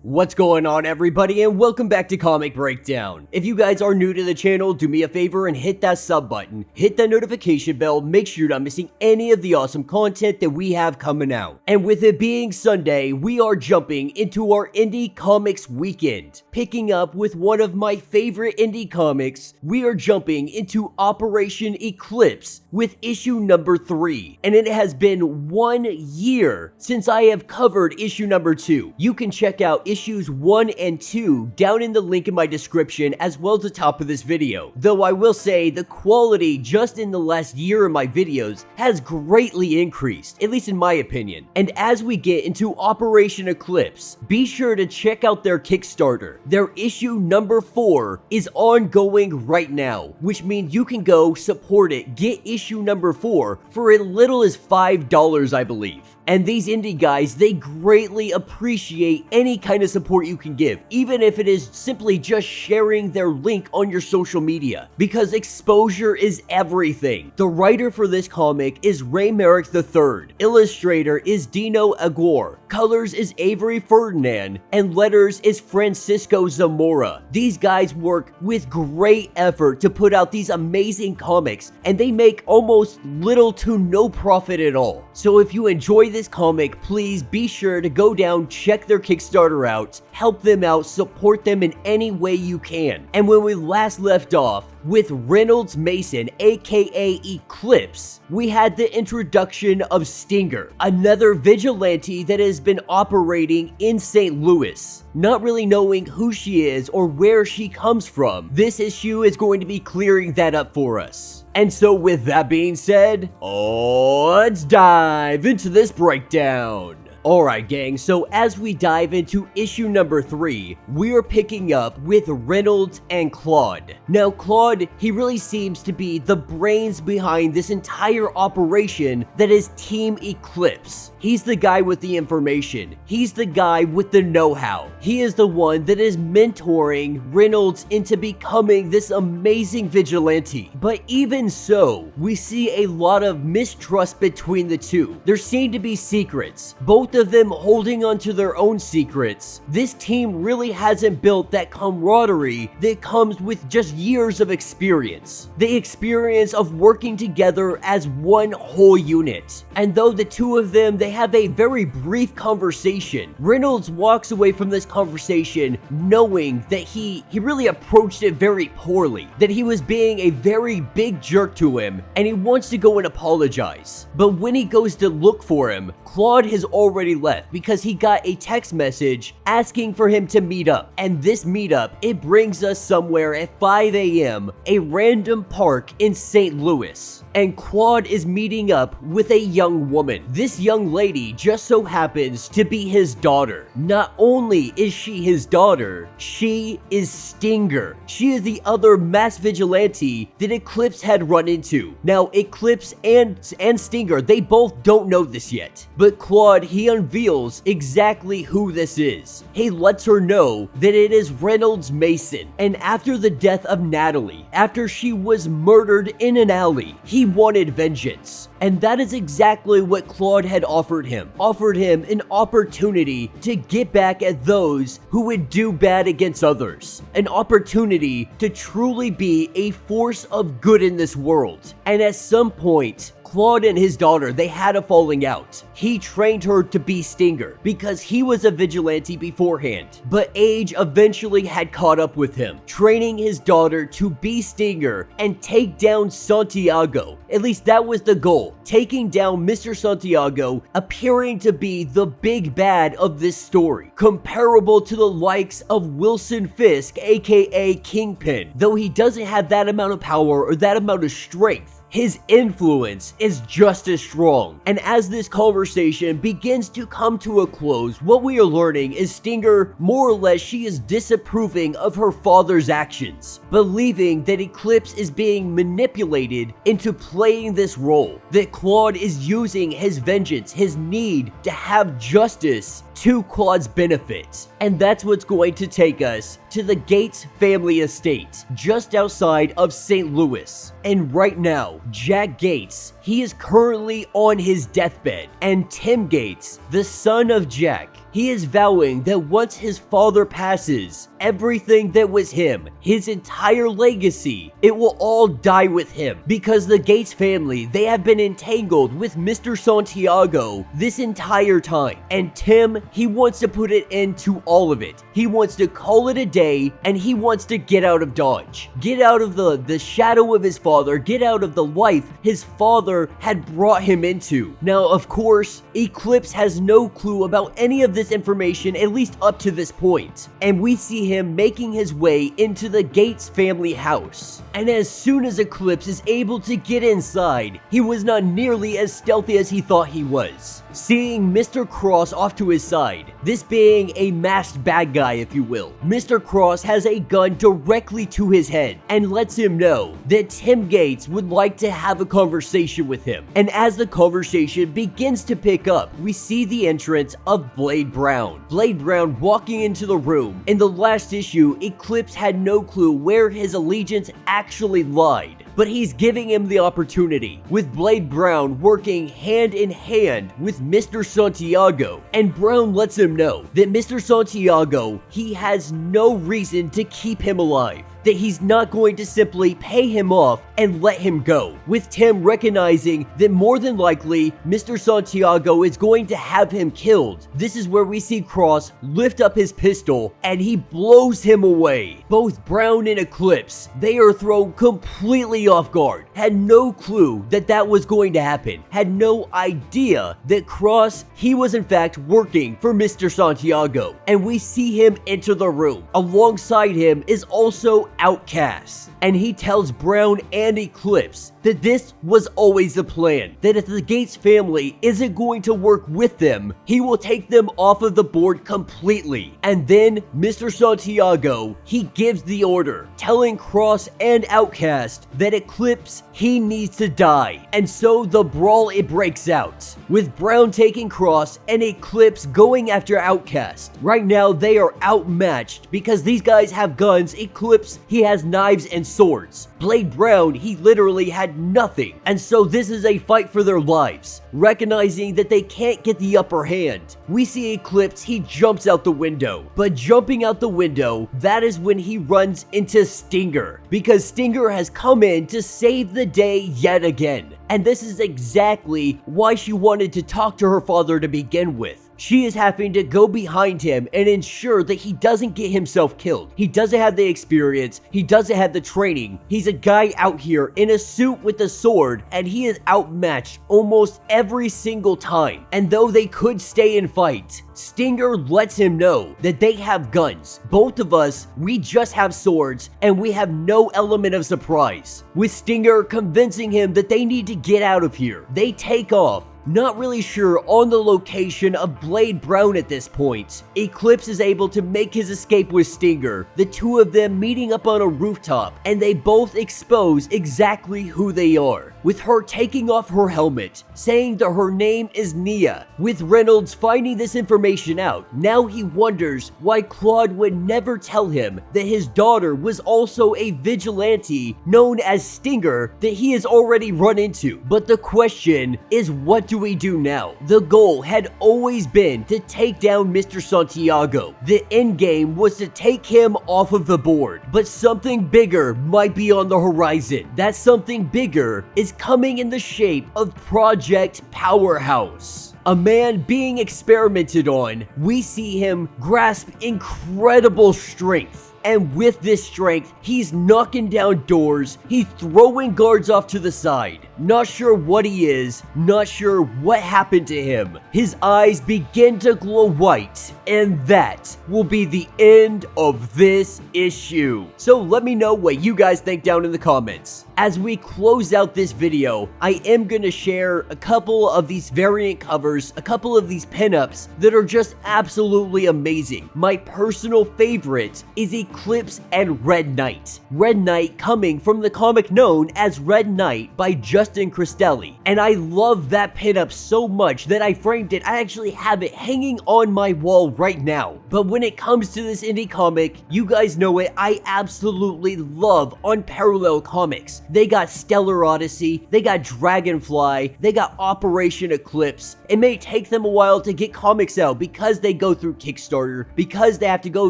What's going on, everybody, and welcome back to Comic Breakdown. If you guys are new to the channel, do me a favor and hit that sub button, hit that notification bell, make sure you're not missing any of the awesome content that we have coming out. And with it being Sunday, we are jumping into our indie comics weekend. Picking up with one of my favorite indie comics, we are jumping into Operation Eclipse with issue number 3. And it has been 1 year since I have covered issue number 2. You can check out issues 1 and 2 down in the link in my description as well as the top of this video. Though I will say the quality just in the last year of my videos has greatly increased, at least in my opinion. And as we get into Operation Eclipse, be sure to check out their Kickstarter. Their issue number 4 is ongoing right now, which means you can go support it, get issue number 4 for as little as $5, I believe. And these indie guys, they greatly appreciate any kind of support you can give, even if it is simply just sharing their link on your social media, because exposure is everything. The writer for this comic is Ray Merrick III, illustrator is Dino Agor, colors is Avery Ferdinand, and letters is Francisco Zamora. These guys work with great effort to put out these amazing comics, and they make almost little to no profit at all. So if you enjoy this comic, please be sure to go down, check their Kickstarter out, help them out, support them in any way you can. And when we last left off with Reynolds Mason, aka Eclipse, we had the introduction of Stinger, another vigilante that has been operating in St. Louis. Not really knowing who she is or where she comes from, this issue is going to be clearing that up for us. And so with that being said, let's dive into this breakdown. Alright gang, so as we dive into issue number 3, we are picking up with Reynolds and Claude. Now Claude, he really seems to be the brains behind this entire operation that is Team Eclipse. He's the guy with the information. He's the guy with the know-how. He is the one that is mentoring Reynolds into becoming this amazing vigilante. But even so, we see a lot of mistrust between the two. There seem to be secrets, both of them holding onto their own secrets. This team really hasn't built that camaraderie that comes with just years of experience. The experience of working together as one whole unit. And though the two of them, they have a very brief conversation, Reynolds walks away from this conversation knowing that he really approached it very poorly, that he was being a very big jerk to him, and he wants to go and apologize. But when he goes to look for him, Claude has already left because he got a text message asking for him to meet up. And this meetup, it brings us somewhere at 5 a.m., a random park in St. Louis. And Claude is meeting up with a young woman. This young lady just so happens to be his daughter. Not only is she his daughter, she is Stinger. She is the other mass vigilante that Eclipse had run into. Now, Eclipse and Stinger, they both don't know this yet. But Claude, he unveils exactly who this is. He lets her know that it is Reynolds Mason. And after the death of Natalie, after she was murdered in an alley, he wanted vengeance. And that is exactly what Claude had offered him. Offered him an opportunity to get back at those who would do bad against others. An opportunity to truly be a force of good in this world. And at some point, Claude and his daughter, they had a falling out. He trained her to be Stinger because he was a vigilante beforehand, but age eventually had caught up with him, training his daughter to be Stinger and take down Santiago. At least that was the goal, taking down Mr. Santiago, appearing to be the big bad of this story, comparable to the likes of Wilson Fisk, aka Kingpin, though he doesn't have that amount of power or that amount of strength. His influence is just as strong. And as this conversation begins to come to a close, what we are learning is Stinger, more or less, she is disapproving of her father's actions, believing that Eclipse is being manipulated into playing this role, that Claude is using his vengeance, his need to have justice to Claude's benefit. And that's what's going to take us to the Gates family estate, just outside of St. Louis. And right now, Jack Gates, he is currently on his deathbed, and Tim Gates, the son of Jack, he is vowing that once his father passes, everything that was him, his entire legacy, it will all die with him. Because the Gates family, they have been entangled with Mr. Santiago this entire time. And Tim, he wants to put an end to all of it. He wants to call it a day, and he wants to get out of Dodge. Get out of the shadow of his father, get out of the life his father had brought him into. Now, of course, Eclipse has no clue about any of this information, at least up to this point. And we see him making his way into the Gates family house. And as soon as Eclipse is able to get inside, he was not nearly as stealthy as he thought he was. Seeing Mr. Cross off to his side, this being a masked bad guy if you will, Mr. Cross has a gun directly to his head and lets him know that Tim Gates would like to have a conversation with him. And as the conversation begins to pick up, we see the entrance of Blade Brown. Blade Brown walking into the room. In the last issue, Eclipse had no clue where his allegiance actually lied, but he's giving him the opportunity, with Blade Brown working hand in hand with Mr. Santiago. And Brown lets him know that Mr. Santiago, he has no reason to keep him alive, that he's not going to simply pay him off and let him go, with Tim recognizing that more than likely Mr. Santiago is going to have him killed. This is where we see Cross lift up his pistol and he blows him away. Both Brown and Eclipse, they are thrown completely off guard, had no clue that that was going to happen, had no idea that Cross, he was in fact working for Mr. Santiago. And we see him enter the room. Alongside him is also Outcast, and he tells Brown and Eclipse that this was always the plan, that if the Gates family isn't going to work with them, he will take them off of the board completely. And then Mr. Santiago, he gives the order, telling Cross and Outcast that Eclipse, he needs to die. And so the brawl, it breaks out, with Brown taking Cross and Eclipse going after Outcast. Right now they are outmatched because these guys have guns. Eclipse, he has knives and swords. Blade Brown, he literally had nothing. And so this is a fight for their lives. Recognizing that they can't get the upper hand, we see Eclipse, he jumps out the window. But jumping out the window, that is when he runs into Stinger, because Stinger has come in to save the day yet again. And this is exactly why she wanted to talk to her father to begin with. She is having to go behind him and ensure that he doesn't get himself killed. He doesn't have the experience, he doesn't have the training. He's a guy out here in a suit with a sword, and he is outmatched almost every single time. And though they could stay and fight, Stinger lets him know that they have guns. Both of us, we just have swords, and we have no element of surprise. With Stinger convincing him that they need to get out of here, they take off. Not really sure on the location of Blade Brown at this point. Eclipse is able to make his escape with Stinger, the two of them meeting up on a rooftop, and they both expose exactly who they are, with her taking off her helmet, saying that her name is Nia. With Reynolds finding this information out, now he wonders why Claude would never tell him that his daughter was also a vigilante known as Stinger that he has already run into. But the question is, what do we do now? The goal had always been to take down Mr. Santiago. The end game was to take him off of the board. But something bigger might be on the horizon. That something bigger is coming in the shape of Project Powerhouse. A man being experimented on. We see him grasp incredible strength. And with this strength, he's knocking down doors, he's throwing guards off to the side. Not sure what he is, not sure what happened to him. His eyes begin to glow white, and that will be the end of this issue. So let me know what you guys think down in the comments. As we close out this video, I am going to share a couple of these variant covers, a couple of these pinups that are just absolutely amazing. My personal favorite is Eclipse and Red Knight. Red Knight coming from the comic known as Red Knight by Just Justin Cristelli, and I love that pinup so much that I framed it. I actually have it hanging on my wall right now. But when it comes to this indie comic, you guys know it, I absolutely love Unparalleled Comics. They got Stellar Odyssey, they got Dragonfly, they got Operation Eclipse. It may take them a while to get comics out because they go through Kickstarter, because they have to go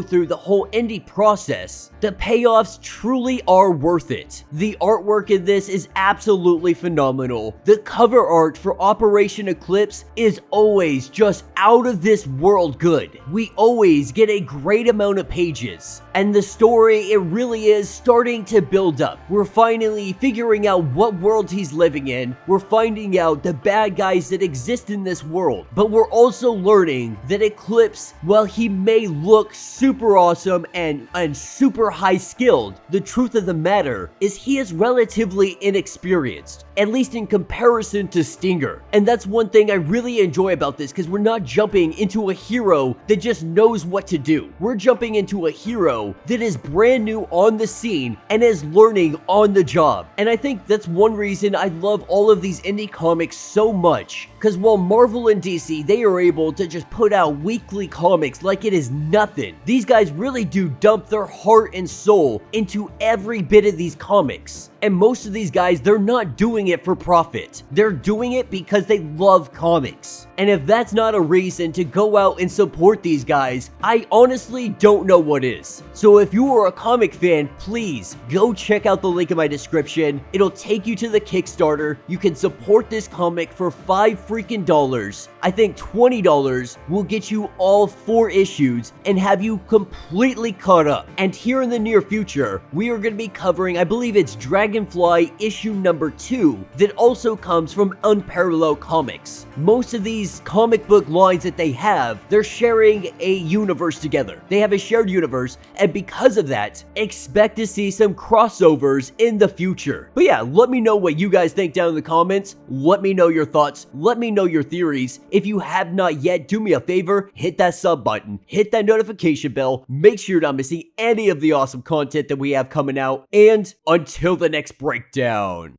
through the whole indie process. The payoffs truly are worth it. The artwork in this is absolutely phenomenal. The cover art for Operation Eclipse is always just out of this world good. We always get a great amount of pages. And the story, it really is starting to build up. We're finally figuring out what world he's living in. We're finding out the bad guys that exist in this world. But we're also learning that Eclipse, while he may look super awesome and super high skilled, the truth of the matter is he is relatively inexperienced, at least in comparison to Stinger. And that's one thing I really enjoy about this, because we're not jumping into a hero that just knows what to do. We're jumping into a hero that is brand new on the scene and is learning on the job. And I think that's one reason I love all of these indie comics so much, because while Marvel and DC, they are able to just put out weekly comics like it is nothing, these guys really do dump their heart and soul into every bit of these comics. And most of these guys, they're not doing it for profit. They're doing it because they love comics. And if that's not a reason to go out and support these guys, I honestly don't know what is. So if you are a comic fan, please go check out the link in my description. It'll take you to the Kickstarter. You can support this comic for $5 freaking dollars. I think $20 will get you all 4 issues and have you completely caught up. And here in the near future, we are going to be covering, I believe it's Dragonfly issue number 2 that also comes from Unparalleled Comics. Most of these comic book lines that they have, they're sharing a universe together. They have a shared universe, and because of that, expect to see some crossovers in the future. But yeah, let me know what you guys think down in the comments. Let me know your thoughts. Let me know your theories. If you have not yet, do me a favor, hit that sub button, hit that notification bell, make sure you're not missing any of the awesome content that we have coming out, and until the next breakdown.